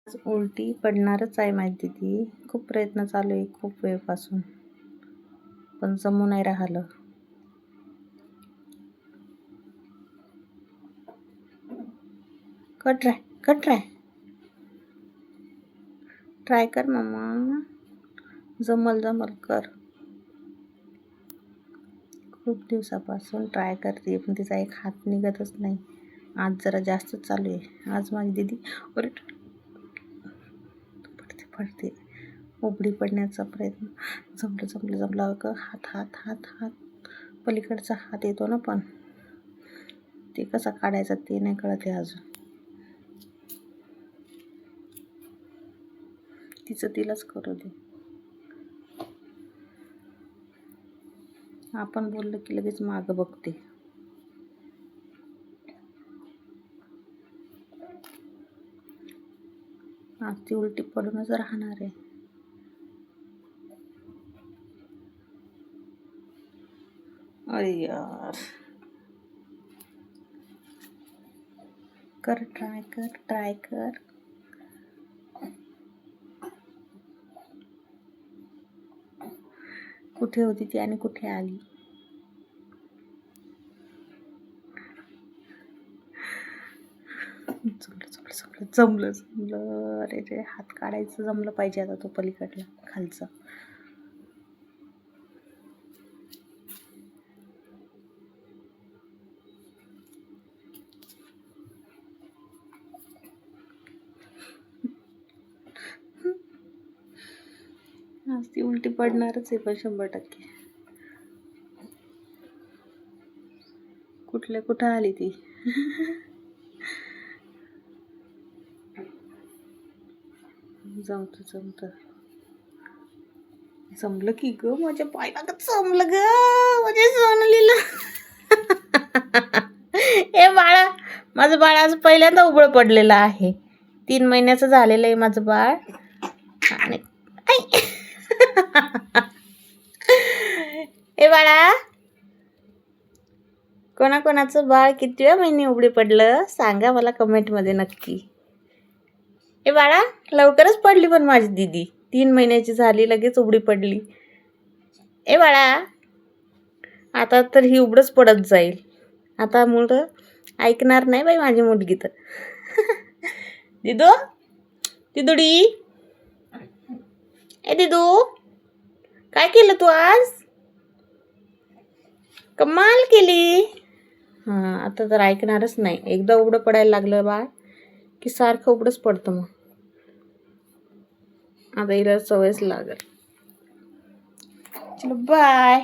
उलटी पडणारच आहे माहिती ती. खूप प्रयत्न चालू आहे खूप वेळपासून, पण जमू नाही राहिलं. ट्राय कर मम्मा, जमल कर. खूप दिवसापासून ट्राय करते पण तिचा एक हात निघतच नाही. आज जरा जास्तच चालू आहे. आज माझी दीदी पडते उघडी पडण्याचा प्रयत्न. जमलं का? हात पलीकडचा हात येतो ना, पण ते कसा काढायचा ते नाही कळत आहे अजून. तिचं तिलाच करू दे. आपण बोललं की लगेच मागं बघते. आज ती उलटी पडूनच राहणार आहे. अरे यार, ट्राय कर. कुठे होती ती आणि कुठे आली? जमलं. अरे रे, हात काढायचं जमलं पाहिजे आता तो पलीकडला खालचा. आज ती उलटी पडणारच आहे पण 100%. कुठं आली ती? जमलं की ग, माझ्या पायला जमलं ग, माझ्या सोनलीला. ए बाळा, माझं बाळ आज पहिल्यांदा उघड पडलेलं आहे. 3 महिन्याचं झालेलं आहे माझं बाळ. आणि ए बाळा, कोणाचं बाळ कितव्या महिने उघडे पडलं सांगा मला कमेंटमध्ये नक्की. ए बाळा, लवकरच पडली पण माझी दीदी. 3 महिन्याची झाली लगेच उघडी पडली. ए बाळा, आता तर ही उघडच पडत जाईल. आता मुलं ऐकणार नाही बाई माझी मुलगी तर. दिदुडी, ए दिदू, काय केलं तू आज? कमाल केली. आता तर ऐकणारच नाही. एकदा उघडं पडायला लागलं बाळ की सारखं उघडच पडतं. मग आता हिला सवयच लागल. चलो बाय.